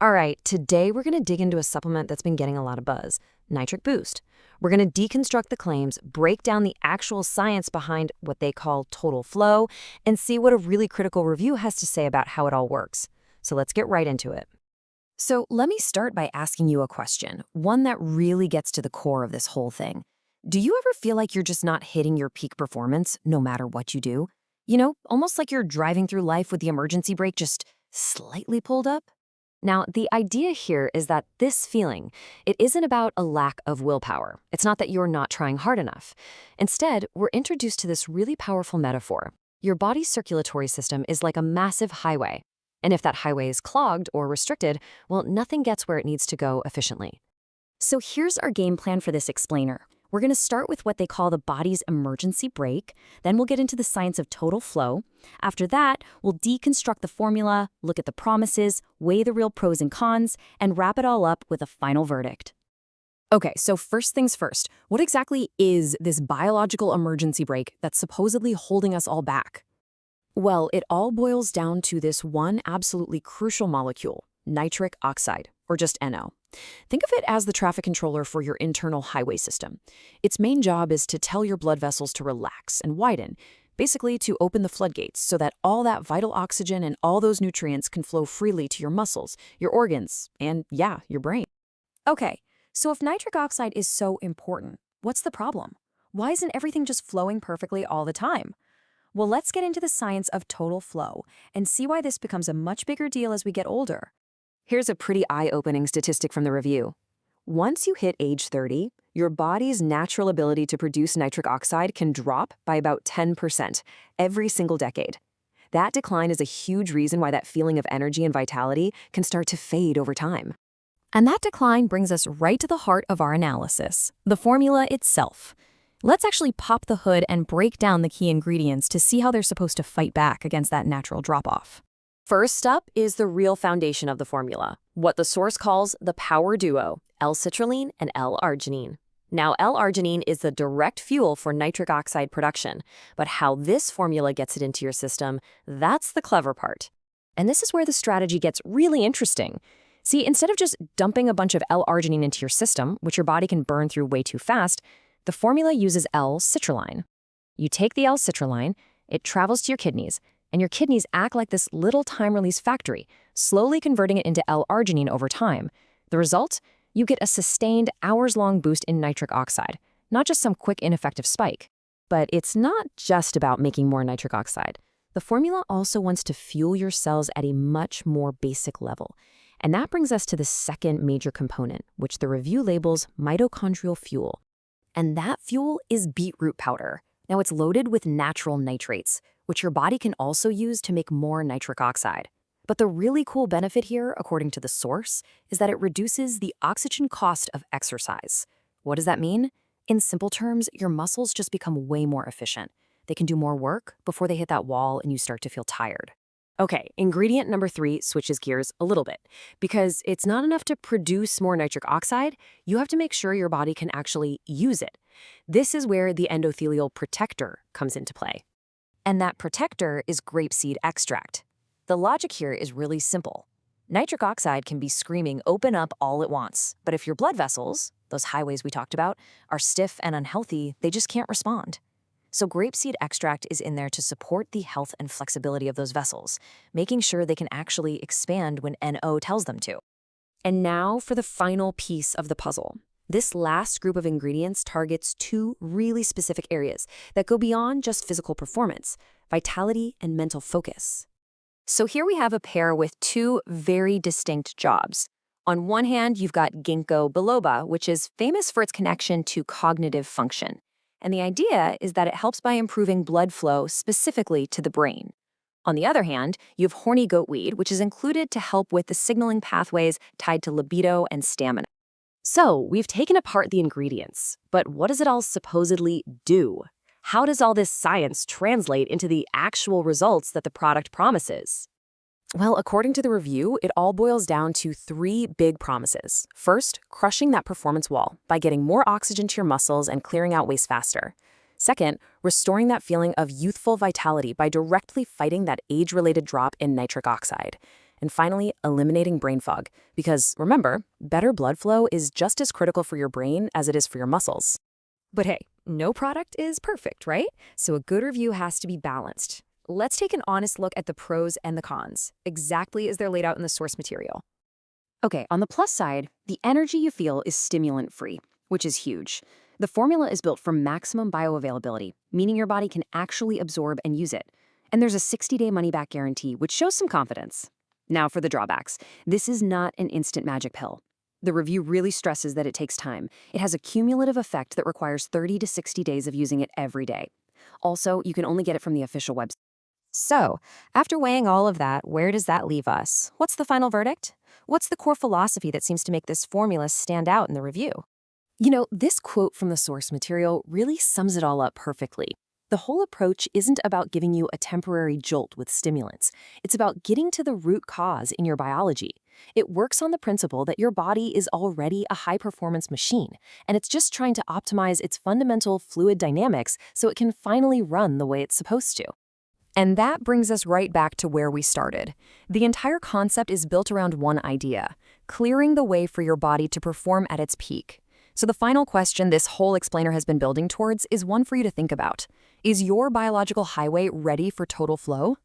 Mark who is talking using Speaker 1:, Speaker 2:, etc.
Speaker 1: All right, today we're going to dig into a supplement that's been getting a lot of buzz, Nitric Boost. We're going to deconstruct the claims, break down the actual science behind what they call total flow, and see what a really critical review has to say about how it all works. So let's get right into it. So let me start by asking you a question, one that really gets to the core of this whole thing. Do you ever feel like you're just not hitting your peak performance no matter what you do? You know, almost like you're driving through life with the emergency brake just slightly pulled up? Now, the idea here is that this feeling, it isn't about a lack of willpower. It's not that you're not trying hard enough. Instead, we're introduced to this really powerful metaphor. Your body's circulatory system is like a massive highway. And if that highway is clogged or restricted, well, nothing gets where it needs to go efficiently. So here's our game plan for this explainer. We're going to start with what they call the body's emergency brake. Then we'll get into the science of total flow. After that, we'll deconstruct the formula, look at the promises, weigh the real pros and cons, and wrap it all up with a final verdict. Okay, so first things first, what exactly is this biological emergency brake that's supposedly holding us all back? Well, it all boils down to this one absolutely crucial molecule, nitric oxide, or just NO. Think of it as the traffic controller for your internal highway system. Its main job is to tell your blood vessels to relax and widen, basically to open the floodgates so that all that vital oxygen and all those nutrients can flow freely to your muscles, your organs, and yeah, your brain. Okay, so if nitric oxide is so important, what's the problem? Why isn't everything just flowing perfectly all the time? Well, let's get into the science of total flow and see why this becomes a much bigger deal as we get older. Here's a pretty eye-opening statistic from the review. Once you hit age 30, your body's natural ability to produce nitric oxide can drop by about 10% every single decade. That decline is a huge reason why that feeling of energy and vitality can start to fade over time. And that decline brings us right to the heart of our analysis, the formula itself. Let's actually pop the hood and break down the key ingredients to see how they're supposed to fight back against that natural drop-off. First up is the real foundation of the formula, what the source calls the power duo, L-Citrulline and L-Arginine. Now, L-Arginine is the direct fuel for nitric oxide production, but how this formula gets it into your system, that's the clever part. And this is where the strategy gets really interesting. See, instead of just dumping a bunch of L-Arginine into your system, which your body can burn through way too fast, the formula uses L-Citrulline. You take the L-Citrulline, it travels to your kidneys, and your kidneys act like this little time-release factory, slowly converting it into L-Arginine over time. The result? You get a sustained, hours-long boost in nitric oxide, not just some quick, ineffective spike. But it's not just about making more nitric oxide. The formula also wants to fuel your cells at a much more basic level. And that brings us to the second major component, which the review labels mitochondrial fuel. And that fuel is beetroot powder. Now, it's loaded with natural nitrates, which your body can also use to make more nitric oxide. But the really cool benefit here, according to the source, is that it reduces the oxygen cost of exercise. What does that mean? In simple terms, your muscles just become way more efficient. They can do more work before they hit that wall and you start to feel tired. Okay, ingredient number 3 switches gears a little bit, because it's not enough to produce more nitric oxide, you have to make sure your body can actually use it. This is where the endothelial protector comes into play. And that protector is grapeseed extract. The logic here is really simple. Nitric oxide can be screaming open up all it wants, but if your blood vessels, those highways we talked about, are stiff and unhealthy, they just can't respond. So grapeseed extract is in there to support the health and flexibility of those vessels, making sure they can actually expand when NO tells them to. And now for the final piece of the puzzle. This last group of ingredients targets 2 really specific areas that go beyond just physical performance, vitality and mental focus. So here we have a pair with 2 very distinct jobs. On one hand, you've got ginkgo biloba, which is famous for its connection to cognitive function. And the idea is that it helps by improving blood flow specifically to the brain. On the other hand, you have horny goatweed, which is included to help with the signaling pathways tied to libido and stamina. So we've taken apart the ingredients, but what does it all supposedly do? How does all this science translate into the actual results that the product promises? Well, according to the review, it all boils down to 3 big promises. First, crushing that performance wall by getting more oxygen to your muscles and clearing out waste faster. Second, restoring that feeling of youthful vitality by directly fighting that age-related drop in nitric oxide. And finally, eliminating brain fog. Because remember, better blood flow is just as critical for your brain as it is for your muscles. But hey, no product is perfect, right? So a good review has to be balanced. Let's take an honest look at the pros and the cons, exactly as they're laid out in the source material. Okay, on the plus side, the energy you feel is stimulant-free, which is huge. The formula is built for maximum bioavailability, meaning your body can actually absorb and use it. And there's a 60-day money-back guarantee, which shows some confidence. Now for the drawbacks. This is not an instant magic pill. The review really stresses that it takes time. It has a cumulative effect that requires 30 to 60 days of using it every day. Also, you can only get it from the official website. So, after weighing all of that, where does that leave us? What's the final verdict? What's the core philosophy that seems to make this formula stand out in the review? You know, this quote from the source material really sums it all up perfectly. The whole approach isn't about giving you a temporary jolt with stimulants. It's about getting to the root cause in your biology. It works on the principle that your body is already a high-performance machine, and it's just trying to optimize its fundamental fluid dynamics so it can finally run the way it's supposed to. And that brings us right back to where we started. The entire concept is built around one idea: clearing the way for your body to perform at its peak. So the final question this whole explainer has been building towards is one for you to think about. Is your biological highway ready for total flow?